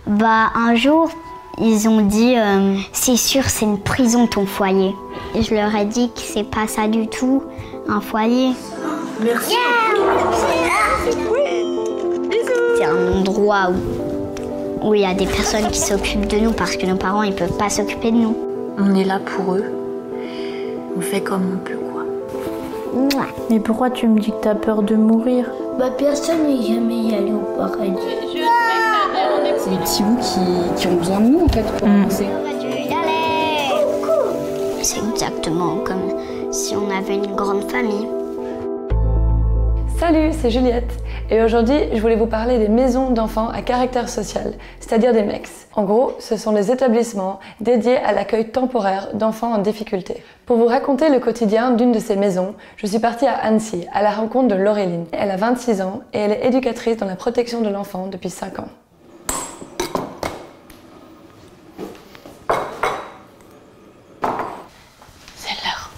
Bah, un jour, ils ont dit c'est sûr, c'est une prison ton foyer. Et je leur ai dit que c'est pas ça du tout, un foyer. Merci. C'est un endroit où il y a des personnes qui s'occupent de nous parce que nos parents ils peuvent pas s'occuper de nous. On est là pour eux. On fait comme on peut, quoi. Mouah. Mais pourquoi tu me dis que t'as peur de mourir? Bah personne n'est jamais allé au paradis. C'est les petits bouts qui ont besoin de nous en fait pour avancer. C'est exactement comme si on avait une grande famille. Salut, c'est Juliette. Et aujourd'hui, je voulais vous parler des maisons d'enfants à caractère social, c'est-à-dire des MECS. En gros, ce sont des établissements dédiés à l'accueil temporaire d'enfants en difficulté. Pour vous raconter le quotidien d'une de ces maisons, je suis partie à Annecy, à la rencontre de Laureline. Elle a 26 ans et elle est éducatrice dans la protection de l'enfant depuis 5 ans. C'est l'heure.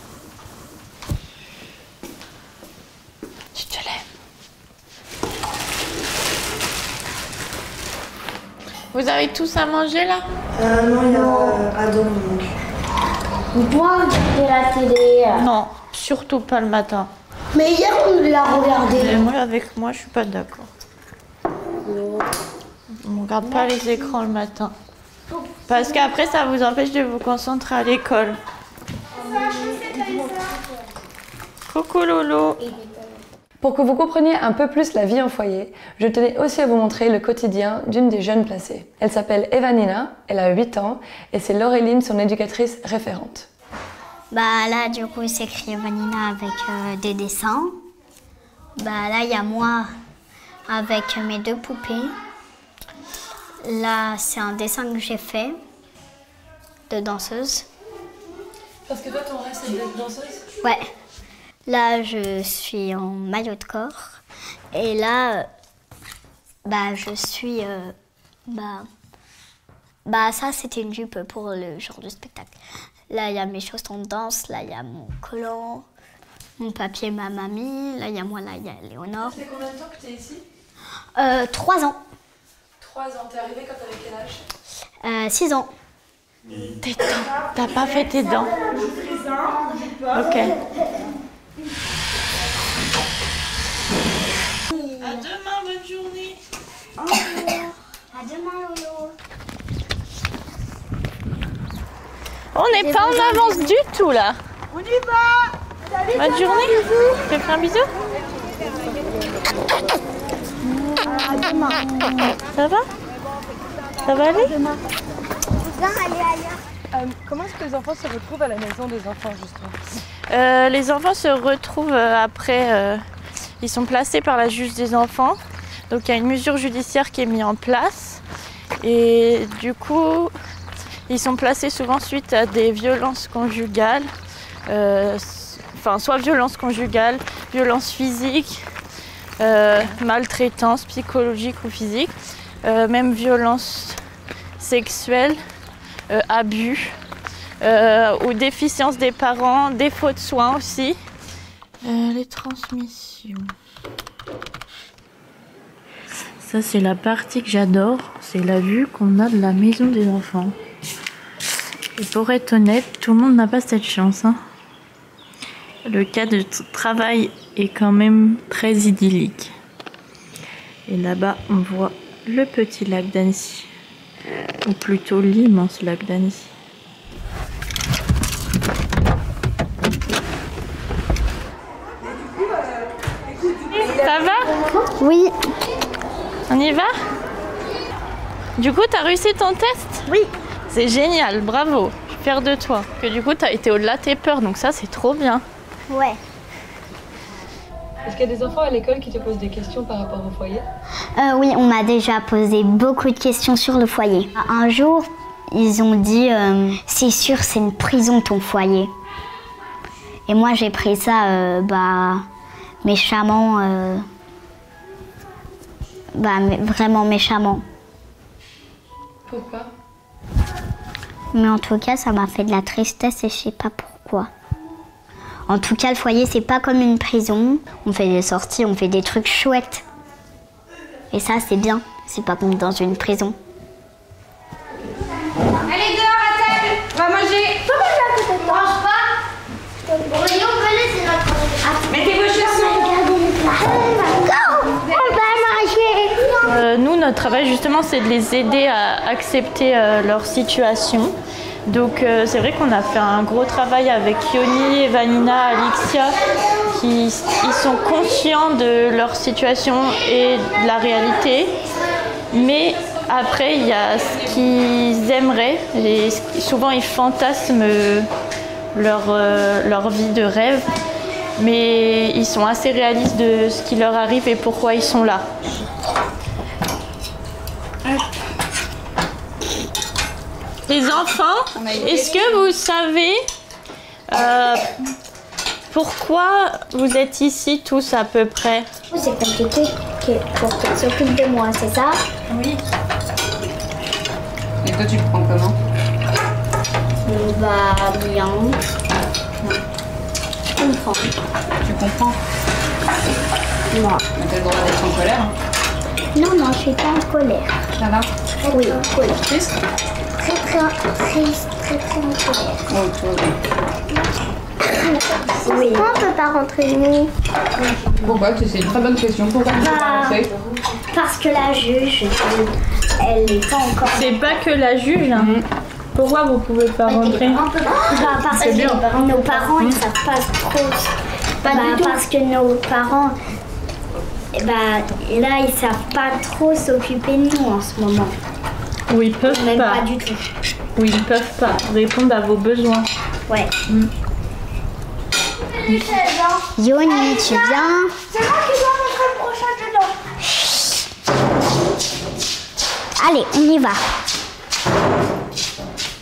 Je te lève. Vous avez tous à manger là? Non, il y a Adam donc. On pourra regarder la télé. Non, surtout pas le matin. Mais hier on l'a regardé. Et moi, avec moi, je suis pas d'accord. On regarde pas les écrans le matin. Parce qu'après, ça vous empêche de vous concentrer à l'école. Coucou Lolo. Pour que vous compreniez un peu plus la vie en foyer, je tenais aussi à vous montrer le quotidien d'une des jeunes placées. Elle s'appelle Evanina, elle a 8 ans et c'est Laureline, son éducatrice référente. Bah là, du coup, c'est écrit Vanina avec des dessins. Bah là, il y a moi avec mes 2 poupées. Là, c'est un dessin que j'ai fait de danseuse. Parce que toi, ton rêve, c'est d'être danseuse? Ouais. Là, je suis en maillot de corps. Et là, bah, je suis... ça, c'était une jupe pour le genre de spectacle. Là, il y a mes chaussons de danse. Là, il y a mon collant, mon papier, ma mamie. Là, il y a moi, là, il y a Léonore. Ça fait combien de temps que tu es ici? 3 ans. 3 ans. T'es arrivée quand t'avais quel âge? 6 ans. Tes dents. T'as pas fait tes dents? Ok. À demain, bonne journée. À demain, Lolo. On n'est pas en avance du tout là. On y va. Bonne journée. Tu te fais un bisou? À demain. Ça va? Ça va aller? Comment est-ce que les enfants se retrouvent à la maison des enfants, justement? Les enfants se retrouvent après, ils sont placés par la juge des enfants. Donc il y a une mesure judiciaire qui est mise en place. Et du coup, ils sont placés souvent suite à des violences conjugales. Soit violences conjugales, violences physiques, maltraitance psychologique ou physique, même violences sexuelles, abus. Ou déficience des parents, défaut de soins aussi. Les transmissions. Ça, c'est la partie que j'adore. C'est la vue qu'on a de la maison des enfants. Et pour être honnête, tout le monde n'a pas cette chance. Hein. Le cadre de travail est quand même très idyllique. Et là-bas, on voit le petit lac d'Annecy. Ou plutôt l'immense lac d'Annecy. Ça va? Oui. On y va? Du coup, t'as réussi ton test? Oui. C'est génial, bravo. Je suis fière de toi. Que du coup, t'as été au-delà de tes peurs, donc ça, c'est trop bien. Ouais. Est-ce qu'il y a des enfants à l'école qui te posent des questions par rapport au foyer? Oui, on m'a déjà posé beaucoup de questions sur le foyer. Un jour, ils ont dit c'est sûr, c'est une prison ton foyer. Et moi, j'ai pris ça méchamment, vraiment méchamment. Pourquoi? Mais en tout cas, ça m'a fait de la tristesse et je sais pas pourquoi. En tout cas, le foyer, c'est pas comme une prison. On fait des sorties, on fait des trucs chouettes. Et ça, c'est bien. C'est pas comme dans une prison. Mettez vos chaussons. Nous, notre travail justement, c'est de les aider à accepter leur situation. Donc c'est vrai qu'on a fait un gros travail avec Yoni, Evanina, Alexia, ils sont conscients de leur situation et de la réalité. Mais après, il y a ce qu'ils aimeraient. Souvent, ils fantasment leur vie de rêve. Mais ils sont assez réalistes de ce qui leur arrive et pourquoi ils sont là. Les enfants, est-ce que vous savez pourquoi vous êtes ici tous à peu près? C'est compliqué pour qu'elle s'occupe de moi, c'est ça? Oui. Et toi, tu le prends comment? Bah, bien. Je comprends. Tu comprends? Moi. Mais t'as le droit d'être en colère. Non, non, je suis pas en colère. Ça va? Oui, en colère. Triste? Très en colère. Oh, toi, Oui. Pourquoi on peut pas rentrer nous? pourquoi? C'est une très bonne question. Pourquoi tu peux pas rentrer? Parce que la juge, elle n'est pas encore... C'est pas que la juge. Hein. Pourquoi vous pouvez pas rentrer? Parce que nos parents, ils savent pas trop... parce que nos parents... là, ils savent pas trop s'occuper de nous en ce moment. Ou ils peuvent Même pas. pas du tout. Ou ils peuvent pas répondre à vos besoins. Ouais. Yoni, tu viens? C'est moi qui dois montrer le prochain dedans. Allez, on y va.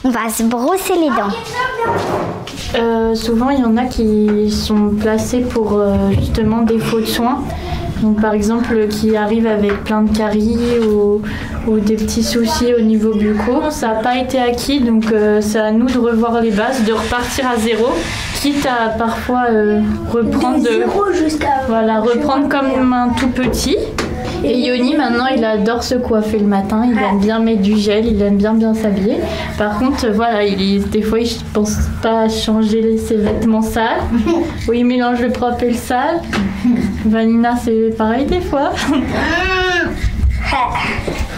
On va se brosser les dents. Souvent, il y en a qui sont placés pour justement défaut de soins. Donc, par exemple, qui arrivent avec plein de caries ou des petits soucis au niveau bucco. Ça n'a pas été acquis, donc c'est à nous de revoir les bases, de repartir à zéro, quitte à parfois reprendre comme un tout petit. Et Yoni, maintenant, il adore se coiffer le matin, il aime bien mettre du gel, il aime bien s'habiller. Par contre, voilà, des fois, il ne pense pas à changer ses vêtements sales, ou il mélange le propre et le sale. Vanina, c'est pareil des fois.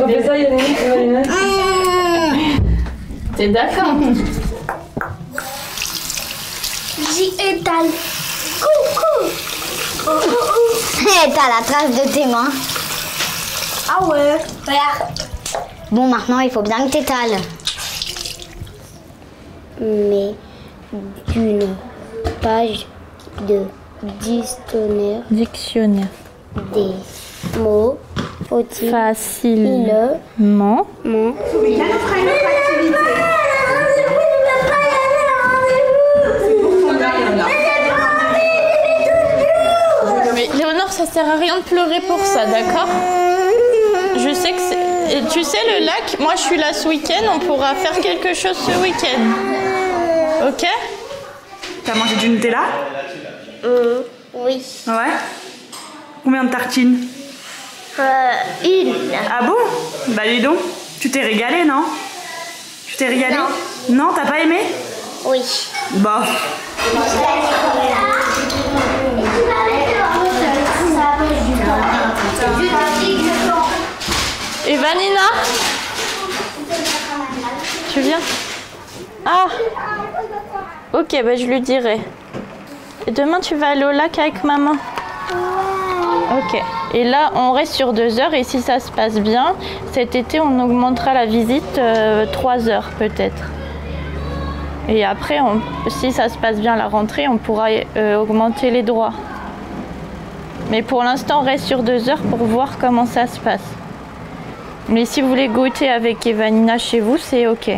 On fait ça, Evanina. T'es d'accord? J'y étale. Coucou. T'as la trace de tes mains. Ah ouais. Regarde. Bon, maintenant, il faut bien que t'étales. Mais d'une page de dictionnaire des mots faut-il Facilement. Mais Léonore, ça sert à rien de pleurer pour ça, d'accord? Je sais que c'est... Tu sais, le lac, moi je suis là ce week-end, on pourra faire quelque chose ce week-end. Ok? T'as mangé du Nutella? Oui. Ouais. Combien de tartines? Une. Ah bon? Bah dis donc, tu t'es régalé, non? Tu t'es régalé? Non, t'as pas aimé? Oui. Bah. Et Vanina? Tu viens? Ah! Ok, bah je lui dirai. Et demain tu vas aller au lac avec maman? Ok. Et là, on reste sur 2 heures et si ça se passe bien, cet été, on augmentera la visite 3 heures peut-être. Et après, si ça se passe bien la rentrée, on pourra augmenter les droits. Mais pour l'instant, on reste sur 2 heures pour voir comment ça se passe. Mais si vous voulez goûter avec Evanina chez vous, c'est ok.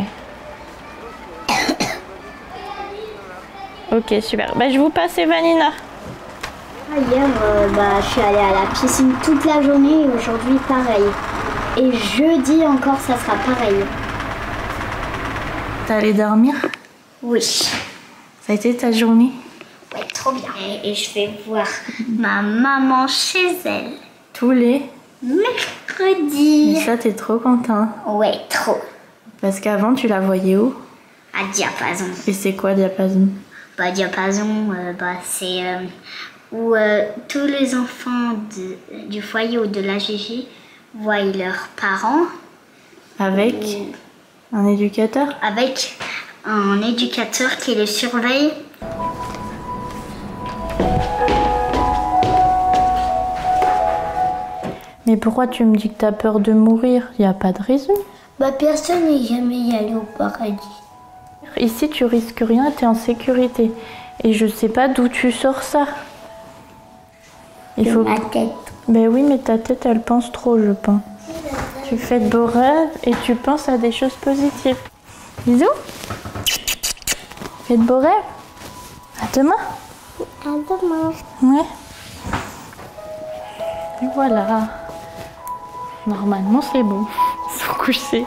Ok, super. Bah, je vous passe Evanina. Hier, je suis allée à la piscine toute la journée et aujourd'hui, pareil. Et jeudi encore, ça sera pareil. T'es allée dormir? Oui. Ça a été ta journée? Ouais, trop bien. Et je vais voir ma maman chez elle. Tous les mercredis. Mais ça, t'es trop content. Ouais, trop. Parce qu'avant, tu la voyais où? À Diapason. Et c'est quoi Diapason? diapason, c'est où tous les enfants du foyer ou de la GG voient leurs parents. Avec un éducateur? Avec un éducateur qui les surveille. Mais pourquoi tu me dis que t'as peur de mourir? Il n'y a pas de raison. Personne n'est jamais allé au paradis. Ici, tu risques rien, t'es en sécurité. Et je sais pas d'où tu sors ça. Ma tête. Ben oui, mais ta tête, elle pense trop, je pense. Tu fais de beaux rêves et tu penses à des choses positives. Bisous. Fais de beaux rêves. À demain. À demain. Ouais. Et voilà. Normalement, c'est bon. Ils sont couchés.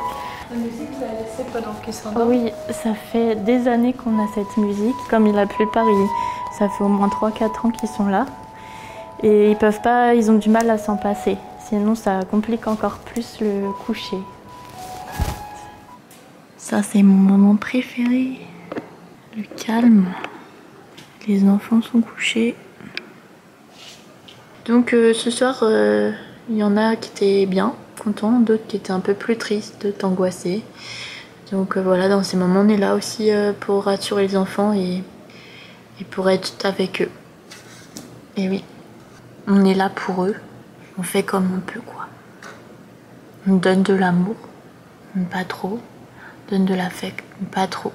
La musique, tu l'as laissée pendant qu'ils s'endorment? Oui, ça fait des années qu'on a cette musique. Comme la plupart, ça fait au moins 3-4 ans qu'ils sont là. Et ils peuvent pas, ils ont du mal à s'en passer. Sinon, ça complique encore plus le coucher. Ça, c'est mon moment préféré. Le calme. Les enfants sont couchés. Donc ce soir, il y en a qui étaient bien, contents, d'autres qui étaient un peu plus tristes, angoissés. Donc voilà, dans ces moments, on est là aussi pour rassurer les enfants et pour être avec eux. Et oui, on est là pour eux. On fait comme on peut, quoi. On donne de l'amour, pas trop. On donne de l'affect, pas trop.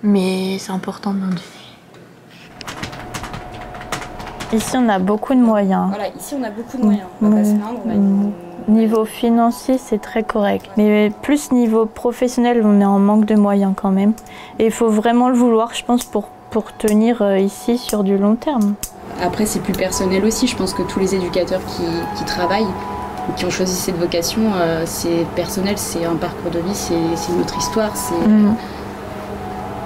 Mais c'est important d'en donner. Ici, on a beaucoup de moyens. Voilà, ici on a beaucoup de moyens. On va pas se plaindre. Niveau financier, c'est très correct. Mais plus niveau professionnel, on est en manque de moyens quand même. Et il faut vraiment le vouloir, je pense, pour tenir ici sur du long terme. Après, c'est plus personnel aussi. Je pense que tous les éducateurs qui travaillent, qui ont choisi cette vocation, c'est personnel, c'est un parcours de vie, c'est notre histoire,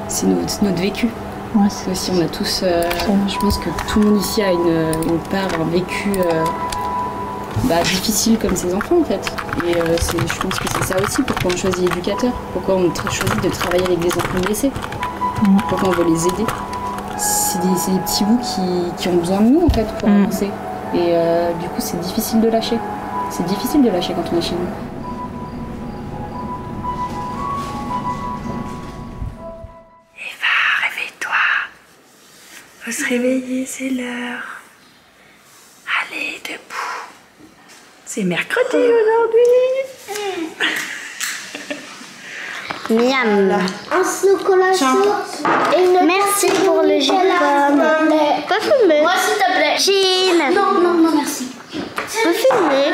c'est notre vécu. Ouais, aussi, on a tous, je pense que tout le monde ici a une part, un vécu difficile comme ses enfants en fait. Et je pense que c'est ça aussi pourquoi on choisit éducateur, pourquoi on choisit de travailler avec des enfants blessés, pourquoi on veut les aider. C'est des petits bouts qui ont besoin de nous en fait pour avancer. Et du coup, c'est difficile de lâcher. C'est difficile de lâcher quand on est chez nous. Faut se réveiller, c'est l'heure. Allez, debout. C'est mercredi aujourd'hui. Miam. Un chocolat chaud et une Merci pour le jus de pomme. Pas fumer. Moi, s'il te plaît. Chine. Non, merci. Pas fumer.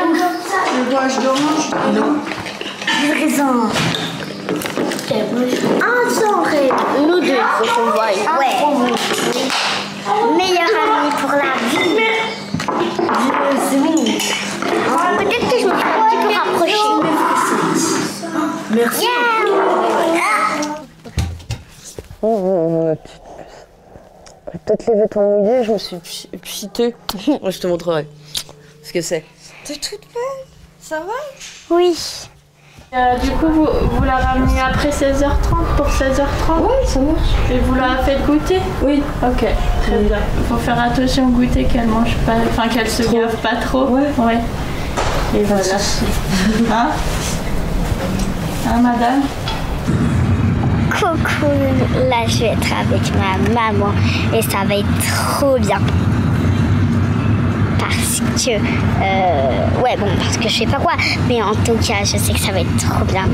Le dois-je d'orange? Non. Du raisin. Un sans rêve. Nous deux, faut qu'on voie. Ouais. Meilleur ami pour la vie. C'est bon. Peut-être que je me suis un petit peu rapprochée. Merci. Peut-être les vêtements mouillés, je me suis pchitée. Je te montrerai ce que c'est. T'es toute belle. Ça va? Oui. Du coup, vous la ramenez après 16h30 pour 16h30? Oui, ça marche. Et vous la faites goûter? Oui. Ok, très bien. Il faut faire attention au goûter, qu'elle mange pas, enfin qu'elle se gave pas trop. Ouais. Et voilà. Hein, madame? Coucou, là je vais être avec ma maman et ça va être trop bien. Parce que, parce que je sais pas quoi, mais en tout cas je sais que ça va être trop bien.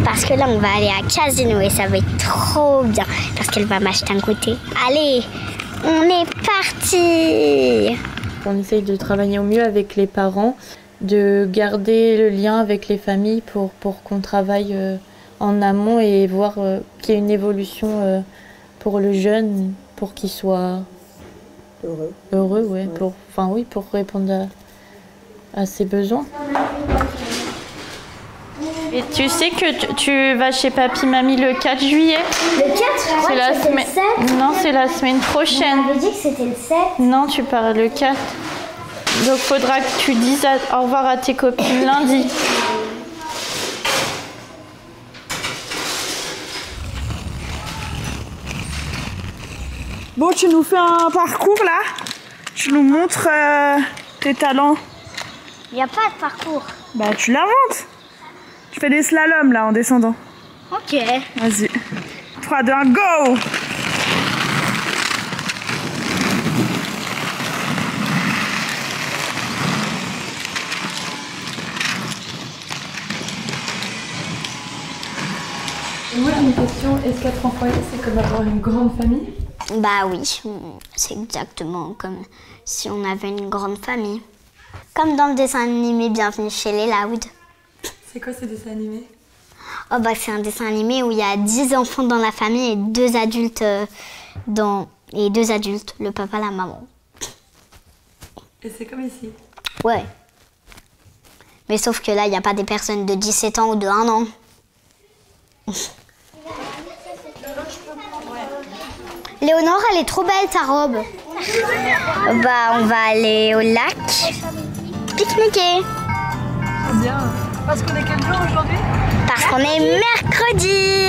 Parce que là on va aller à Casino et ça va être trop bien. Parce qu'elle va m'acheter un goûter. Allez, on est parti! On essaye de travailler au mieux avec les parents, de garder le lien avec les familles pour qu'on travaille en amont et voir qu'il y ait une évolution pour le jeune, pour qu'il soit heureux, ouais. Pour répondre à ses besoins. Et tu sais que tu vas chez Papy Mamie le 4 juillet? Le 4? C'est la semaine. Non, c'est la semaine prochaine. On avait dit que c'était le 7. Non, tu pars le 4. Donc faudra que tu dises au revoir à tes copines lundi. Bon, tu nous fais un parcours là. Tu nous montres tes talents. Il n'y a pas de parcours. Bah, tu l'inventes. Tu fais des slaloms là en descendant. Ok. Vas-y. 3, 2, 1, go! Et moi j'ai une question, est-ce qu'être en foyer c'est comme avoir une grande famille? Bah oui, c'est exactement comme si on avait une grande famille. Comme dans le dessin animé Bienvenue chez les Loud. C'est quoi ce dessin animé? Oh bah c'est un dessin animé où il y a 10 enfants dans la famille et 2 adultes le papa, la maman. Et c'est comme ici? Ouais. Mais sauf que là, il n'y a pas des personnes de 17 ans ou de 1 an. Léonore, elle est trop belle ta robe. Bah, on va aller au lac, pique-niquer. C'est bien. Parce qu'on est quel jour aujourd'hui? Parce qu'on est mercredi.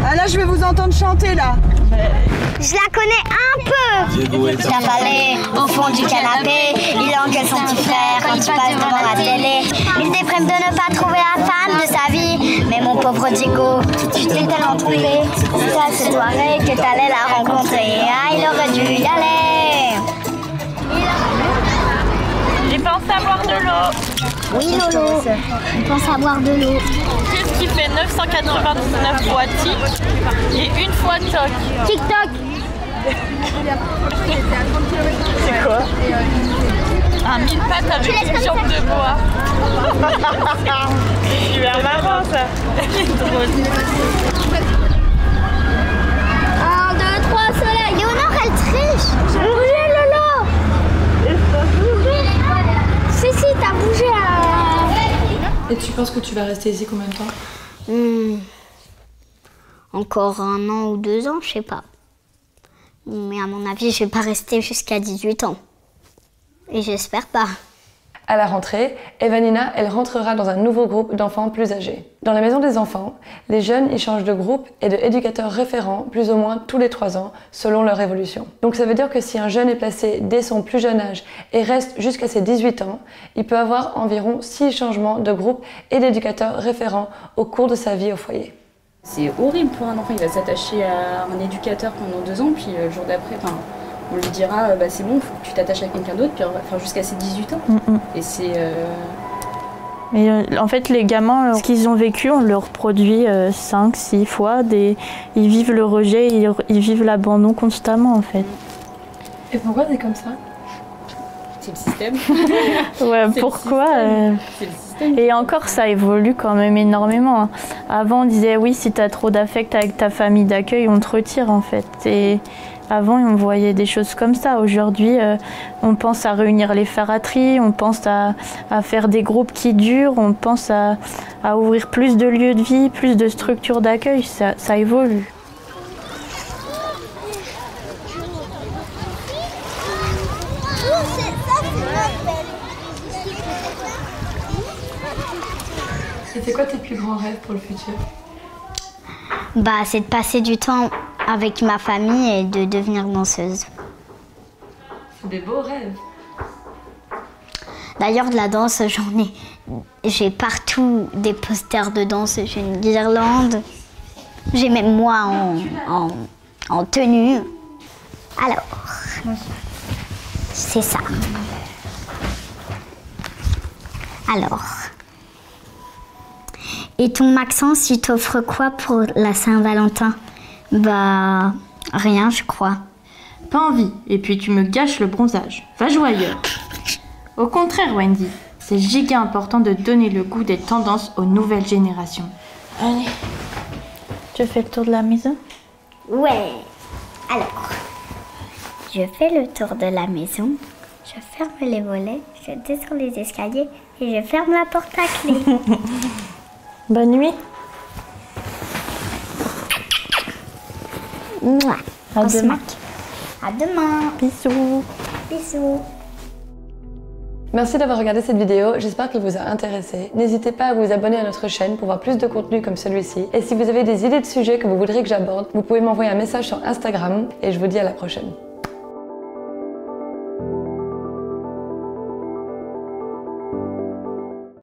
Ah là, je vais vous entendre chanter là. Je la connais un peu. Cavalier au fond du canapé, il engueule son petit frère quand il passe devant la télé. Il déprime de ne pas trouver la femme de sa vie. Mais mon pauvre Diego, tu t'es tellement trompé. C'est à cette soirée que t'allais la rencontrer. Ah, il aurait dû y aller. J'ai pensé à boire de l'eau. Oui, Lolo, on pense à boire de l'eau. Qu'est-ce qui fait 999 fois tic et une fois toc? TikTok. C'est quoi? Un mille pattes avec une jambe de bois. C'est super marrant ça. C'est drôle. 1, 2, 3, soleil. Léonore, elle triche. Bougez, Lolo. Si, t'as bougé. Et tu penses que tu vas rester ici combien de temps? Encore 1 an ou 2 ans, je sais pas. Mais à mon avis, je vais pas rester jusqu'à 18 ans. Et j'espère pas. À la rentrée, Evanina, elle rentrera dans un nouveau groupe d'enfants plus âgés. Dans la maison des enfants, les jeunes y changent de groupe et de éducateurs référents plus ou moins tous les 3 ans, selon leur évolution. Donc ça veut dire que si un jeune est placé dès son plus jeune âge et reste jusqu'à ses 18 ans, il peut avoir environ 6 changements de groupe et d'éducateurs référents au cours de sa vie au foyer. C'est horrible pour un enfant, il va s'attacher à un éducateur pendant 2 ans, puis le jour d'après, on lui dira bah, c'est bon, faut que tu t'attaches à quelqu'un d'autre, puis jusqu'à ses 18 ans. Et c'est... Mais en fait, les gamins, ce qu'ils ont vécu, on leur produit 5, 6 fois. Ils vivent le rejet, ils vivent l'abandon constamment, en fait. Et pourquoi c'est comme ça? C'est le système. Ouais, pourquoi C'est le système. Et encore, ça évolue quand même énormément. Avant, on disait oui, si tu as trop d'affect avec ta famille d'accueil, on te retire, en fait. Et avant, on voyait des choses comme ça. Aujourd'hui, on pense à réunir les fratries, on pense à faire des groupes qui durent, on pense à ouvrir plus de lieux de vie, plus de structures d'accueil. Ça évolue. Et c'est quoi tes plus grands rêves pour le futur? Bah, c'est de passer du temps avec ma famille et de devenir danseuse. C'est des beaux rêves. D'ailleurs, de la danse, j'ai partout des posters de danse, j'ai une guirlande. J'ai même moi en tenue. Alors, c'est ça. Alors. Et ton Maxence, il t'offre quoi pour la Saint-Valentin? Bah, rien, je crois. Pas envie, et puis tu me gâches le bronzage. Va jouer ailleurs. Au contraire, Wendy, c'est giga important de donner le goût des tendances aux nouvelles générations. Allez, tu fais le tour de la maison? Ouais. Alors, je fais le tour de la maison, je ferme les volets, je descends les escaliers et je ferme la porte à clé. Bonne nuit. Mouah. À demain. À demain. Bisous. Bisous. Merci d'avoir regardé cette vidéo, j'espère qu'elle vous a intéressé. N'hésitez pas à vous abonner à notre chaîne pour voir plus de contenu comme celui-ci. Et si vous avez des idées de sujets que vous voudriez que j'aborde, vous pouvez m'envoyer un message sur Instagram et je vous dis à la prochaine.